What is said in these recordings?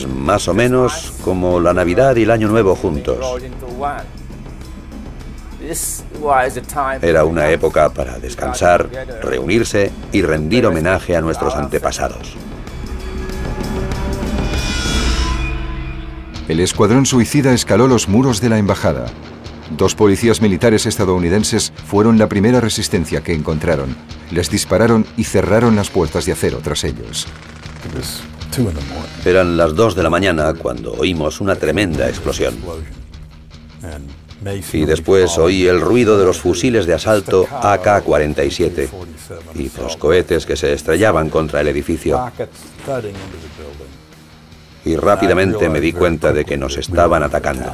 Pues más o menos como la Navidad y el Año Nuevo juntos. Era una época para descansar, reunirse y rendir homenaje a nuestros antepasados. El escuadrón suicida escaló los muros de la embajada. 2 policías militares estadounidenses fueron la primera resistencia que encontraron. Les dispararon y cerraron las puertas de acero tras ellos. Eran las 2 de la mañana cuando oímos una tremenda explosión. Y después oí el ruido de los fusiles de asalto AK-47 y los cohetes que se estrellaban contra el edificio. Y rápidamente me di cuenta de que nos estaban atacando.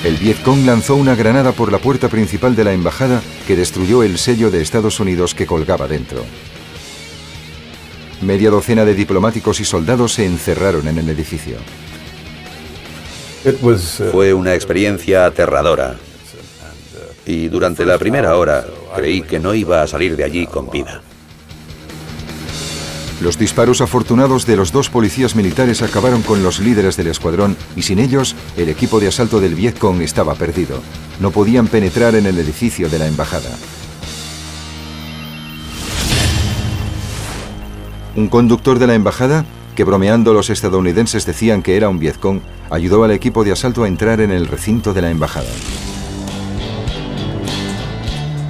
El Vietcong lanzó una granada por la puerta principal de la embajada que destruyó el sello de Estados Unidos que colgaba dentro. Media docena de diplomáticos y soldados se encerraron en el edificio. Fue una experiencia aterradora. Y durante la primera hora creí que no iba a salir de allí con vida. Los disparos afortunados de los 2 policías militares acabaron con los líderes del escuadrón y sin ellos el equipo de asalto del Vietcong estaba perdido. No podían penetrar en el edificio de la embajada. Un conductor de la embajada, que bromeando los estadounidenses decían que era un Vietcong, ayudó al equipo de asalto a entrar en el recinto de la embajada.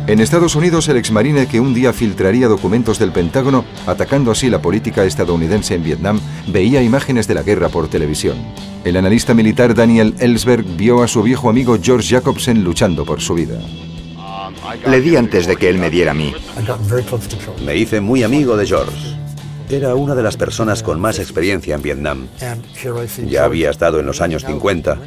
En Estados Unidos, el exmarine que un día filtraría documentos del Pentágono, atacando así la política estadounidense en Vietnam, veía imágenes de la guerra por televisión. El analista militar Daniel Ellsberg vio a su viejo amigo George Jacobsen luchando por su vida. Le di antes de que él me diera a mí. Me hice muy amigo de George. Era una de las personas con más experiencia en Vietnam. Ya había estado en los años 50.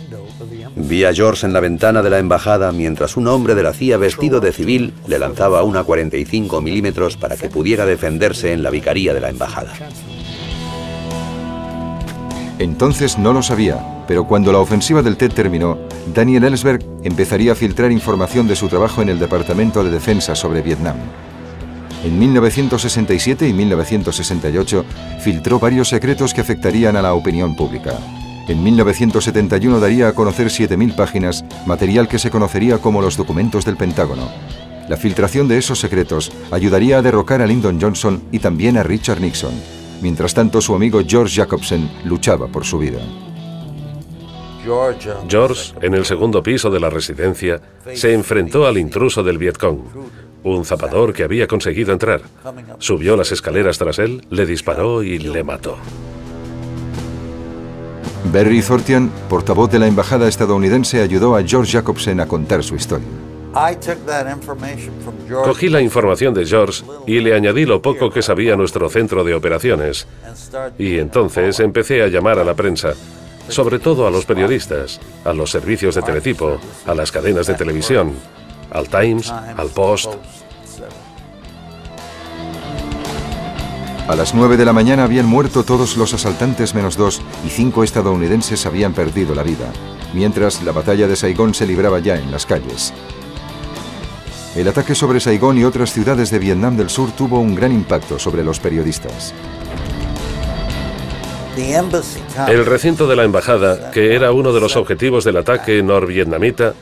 Vi a George en la ventana de la embajada mientras un hombre de la CIA vestido de civil le lanzaba una 45 milímetros para que pudiera defenderse en la vicaría de la embajada. Entonces no lo sabía, pero cuando la ofensiva del Tet terminó, Daniel Ellsberg empezaría a filtrar información de su trabajo en el Departamento de Defensa sobre Vietnam. En 1967 y 1968 filtró varios secretos que afectarían a la opinión pública. En 1971 daría a conocer 7.000 páginas, material que se conocería como los documentos del Pentágono. La filtración de esos secretos ayudaría a derrocar a Lyndon Johnson y también a Richard Nixon. Mientras tanto, su amigo George Jacobsen luchaba por su vida. George, en el segundo piso de la residencia, se enfrentó al intruso del Vietcong, un zapador que había conseguido entrar. Subió las escaleras tras él, le disparó y le mató. Barry Thornton, portavoz de la embajada estadounidense, ayudó a George Jacobsen a contar su historia. Cogí la información de George y le añadí lo poco que sabía nuestro centro de operaciones. Y entonces empecé a llamar a la prensa, sobre todo a los periodistas, a los servicios de teletipo, a las cadenas de televisión, al Times, al Post. A las 9 de la mañana habían muerto todos los asaltantes menos 2 y 5 estadounidenses habían perdido la vida, mientras la batalla de Saigón se libraba ya en las calles. El ataque sobre Saigón y otras ciudades de Vietnam del Sur tuvo un gran impacto sobre los periodistas. El recinto de la embajada, que era uno de los objetivos del ataque norvietnamita,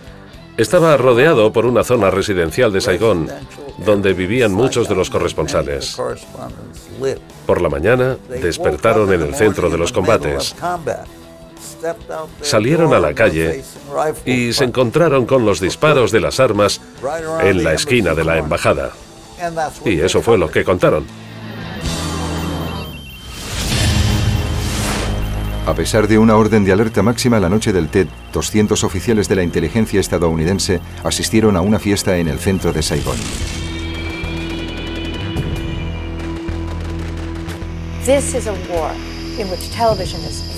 estaba rodeado por una zona residencial de Saigón, donde vivían muchos de los corresponsales. Por la mañana, despertaron en el centro de los combates. Salieron a la calle y se encontraron con los disparos de las armas en la esquina de la embajada. Y eso fue lo que contaron. A pesar de una orden de alerta máxima la noche del Tet, 200 oficiales de la inteligencia estadounidense asistieron a una fiesta en el centro de Saigón.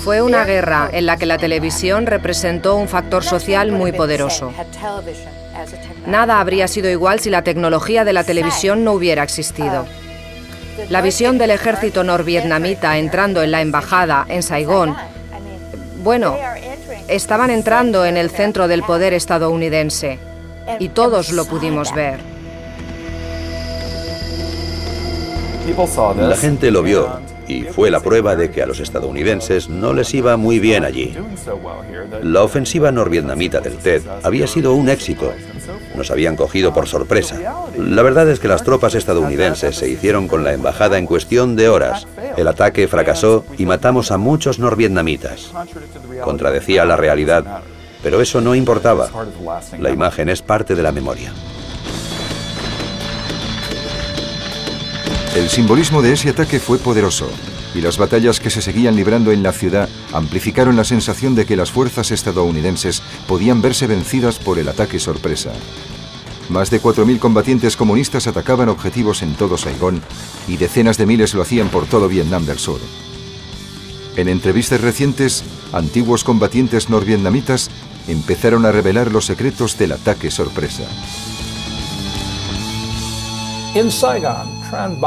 Fue una guerra en la que la televisión representó un factor social muy poderoso. Nada habría sido igual si la tecnología de la televisión no hubiera existido. La visión del ejército norvietnamita entrando en la embajada en Saigón, bueno, estaban entrando en el centro del poder estadounidense. y todos lo pudimos ver. La gente lo vio y fue la prueba de que a los estadounidenses no les iba muy bien allí. La ofensiva norvietnamita del Tet había sido un éxito. Nos habían cogido por sorpresa. La verdad es que las tropas estadounidenses se hicieron con la embajada en cuestión de horas. El ataque fracasó y matamos a muchos norvietnamitas. Contradecía la realidad, pero eso no importaba. La imagen es parte de la memoria. El simbolismo de ese ataque fue poderoso, y las batallas que se seguían librando en la ciudad amplificaron la sensación de que las fuerzas estadounidenses podían verse vencidas por el ataque sorpresa. Más de 4.000 combatientes comunistas atacaban objetivos en todo Saigón, y decenas de miles lo hacían por todo Vietnam del Sur. En entrevistas recientes, antiguos combatientes norvietnamitas empezaron a revelar los secretos del ataque sorpresa.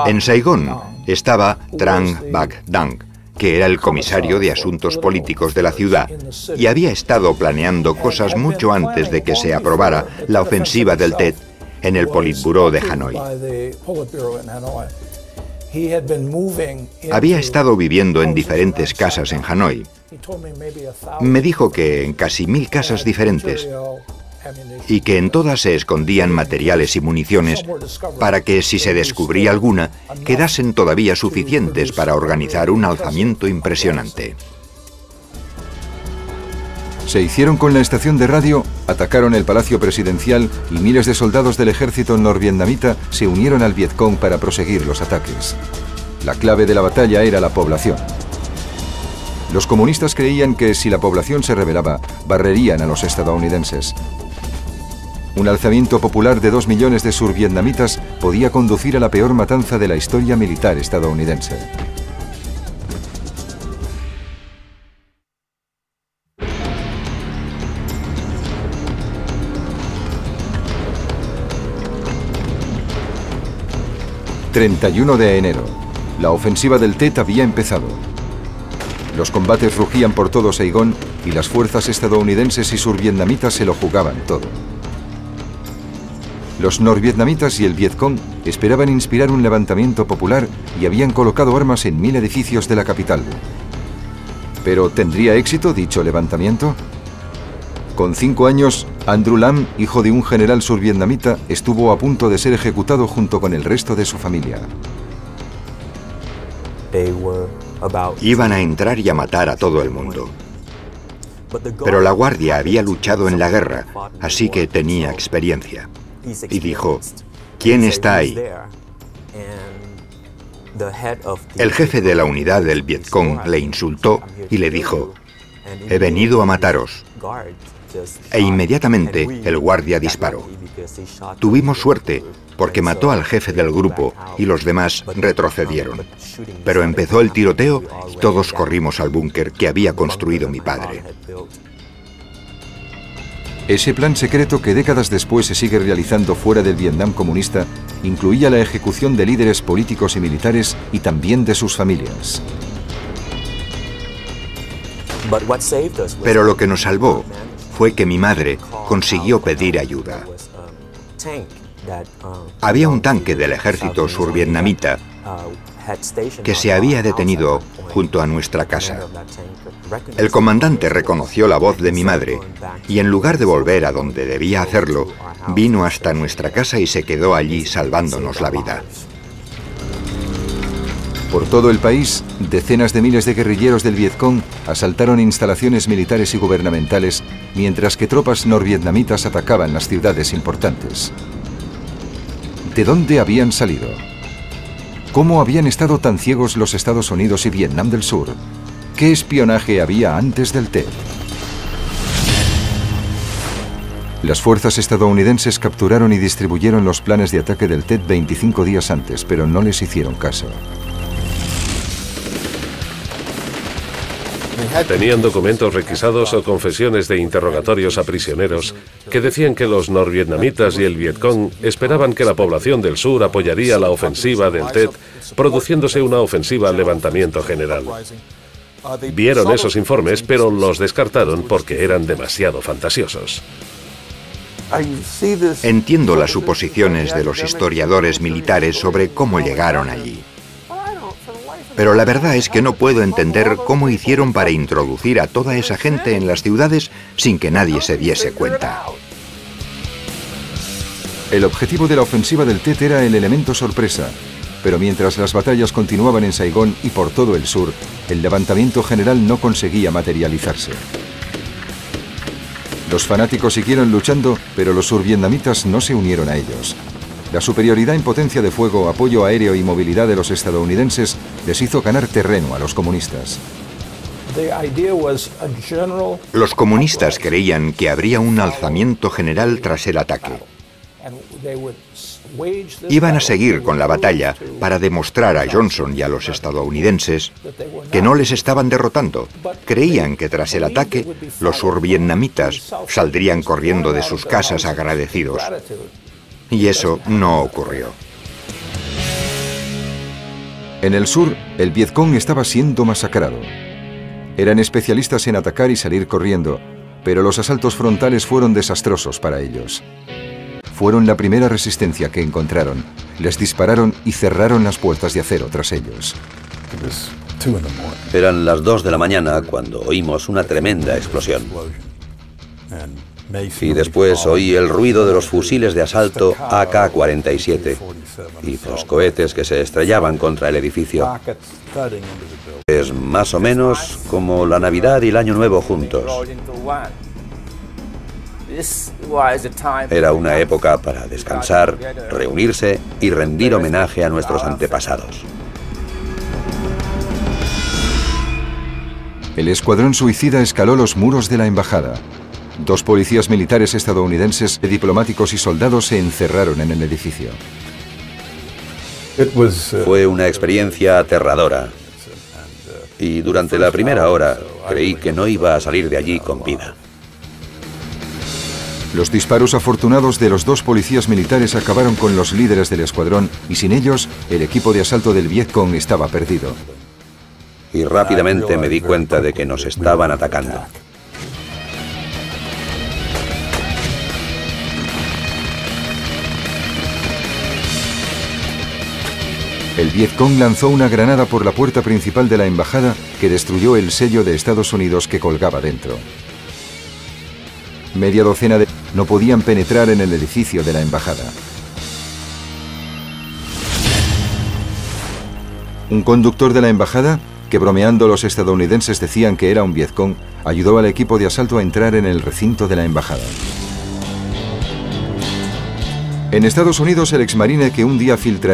En Saigón estaba Trang Bac Dang, que era el comisario de asuntos políticos de la ciudad, y había estado planeando cosas mucho antes de que se aprobara la ofensiva del Tet en el Politburó de Hanoi. Había estado viviendo en diferentes casas en Hanoi. Me dijo que en casi 1000 casas diferentes, y que en todas se escondían materiales y municiones para que, si se descubría alguna, quedasen todavía suficientes para organizar un alzamiento impresionante. Se hicieron con la estación de radio, atacaron el Palacio Presidencial y miles de soldados del ejército norvietnamita se unieron al Vietcong para proseguir los ataques. La clave de la batalla era la población. Los comunistas creían que si la población se rebelaba, barrerían a los estadounidenses. Un alzamiento popular de 2 millones de survietnamitas podía conducir a la peor matanza de la historia militar estadounidense. ...31 de enero... La ofensiva del Tet había empezado. Los combates rugían por todo Saigón y las fuerzas estadounidenses y survietnamitas se lo jugaban todo. Los norvietnamitas y el Vietcong esperaban inspirar un levantamiento popular y habían colocado armas en 1000 edificios de la capital. ¿Pero tendría éxito dicho levantamiento? Con 5 años, Andrew Lam, hijo de un general survietnamita, estuvo a punto de ser ejecutado junto con el resto de su familia. Iban a entrar y a matar a todo el mundo. Pero la guardia había luchado en la guerra, así que tenía experiencia. Y dijo, ¿quién está ahí? El jefe de la unidad del Vietcong le insultó y le dijo, he venido a mataros. E inmediatamente el guardia disparó. Tuvimos suerte porque mató al jefe del grupo y los demás retrocedieron. Pero empezó el tiroteo y todos corrimos al búnker que había construido mi padre. Ese plan secreto que décadas después se sigue realizando fuera del Vietnam comunista incluía la ejecución de líderes políticos y militares y también de sus familias. Pero lo que nos salvó fue que mi madre consiguió pedir ayuda. Había un tanque del ejército survietnamita que se había detenido junto a nuestra casa. El comandante reconoció la voz de mi madre y en lugar de volver a donde debía hacerlo, vino hasta nuestra casa y se quedó allí salvándonos la vida. Por todo el país, decenas de miles de guerrilleros del Vietcong asaltaron instalaciones militares y gubernamentales, mientras que tropas norvietnamitas atacaban las ciudades importantes. ¿De dónde habían salido? ¿Cómo habían estado tan ciegos los Estados Unidos y Vietnam del Sur? ¿Qué espionaje había antes del Tet? Las fuerzas estadounidenses capturaron y distribuyeron los planes de ataque del Tet 25 días antes, pero no les hicieron caso. Tenían documentos requisados o confesiones de interrogatorios a prisioneros que decían que los norvietnamitas y el Vietcong esperaban que la población del sur apoyaría la ofensiva del Tet, produciéndose una ofensiva al levantamiento general. Vieron esos informes, pero los descartaron porque eran demasiado fantasiosos. Entiendo las suposiciones de los historiadores militares sobre cómo llegaron allí. Pero la verdad es que no puedo entender cómo hicieron para introducir a toda esa gente en las ciudades sin que nadie se diese cuenta. El objetivo de la ofensiva del Tet era el elemento sorpresa, pero mientras las batallas continuaban en Saigón y por todo el sur, el levantamiento general no conseguía materializarse. Los fanáticos siguieron luchando, pero los survietnamitas no se unieron a ellos. La superioridad en potencia de fuego, apoyo aéreo y movilidad de los estadounidenses les hizo ganar terreno a los comunistas. Los comunistas creían que habría un alzamiento general tras el ataque. Iban a seguir con la batalla para demostrar a Johnson y a los estadounidenses que no les estaban derrotando. Creían que tras el ataque los survietnamitas saldrían corriendo de sus casas agradecidos. Y eso no ocurrió. En el sur, el Vietcong estaba siendo masacrado. Eran especialistas en atacar y salir corriendo, pero los asaltos frontales fueron desastrosos para ellos. Fueron la primera resistencia que encontraron. Les dispararon y cerraron las puertas de acero tras ellos. Eran las 2 de la mañana cuando oímos una tremenda explosión. Y después oí el ruido de los fusiles de asalto AK-47 y los cohetes que se estrellaban contra el edificio. Es más o menos como la Navidad y el Año Nuevo juntos. Era una época para descansar, reunirse y rendir homenaje a nuestros antepasados. El escuadrón suicida escaló los muros de la embajada. 2 policías militares estadounidenses, diplomáticos y soldados se encerraron en el edificio. Fue una experiencia aterradora. Y durante la primera hora creí que no iba a salir de allí con vida. Los disparos afortunados de los 2 policías militares acabaron con los líderes del escuadrón y sin ellos, el equipo de asalto del Vietcong estaba perdido. Y rápidamente me di cuenta de que nos estaban atacando. El Vietcong lanzó una granada por la puerta principal de la embajada que destruyó el sello de Estados Unidos que colgaba dentro. Media docena de no podían penetrar en el edificio de la embajada. Un conductor de la embajada, que bromeando los estadounidenses decían que era un Vietcong, ayudó al equipo de asalto a entrar en el recinto de la embajada. En Estados Unidos, el exmarine que un día filtraría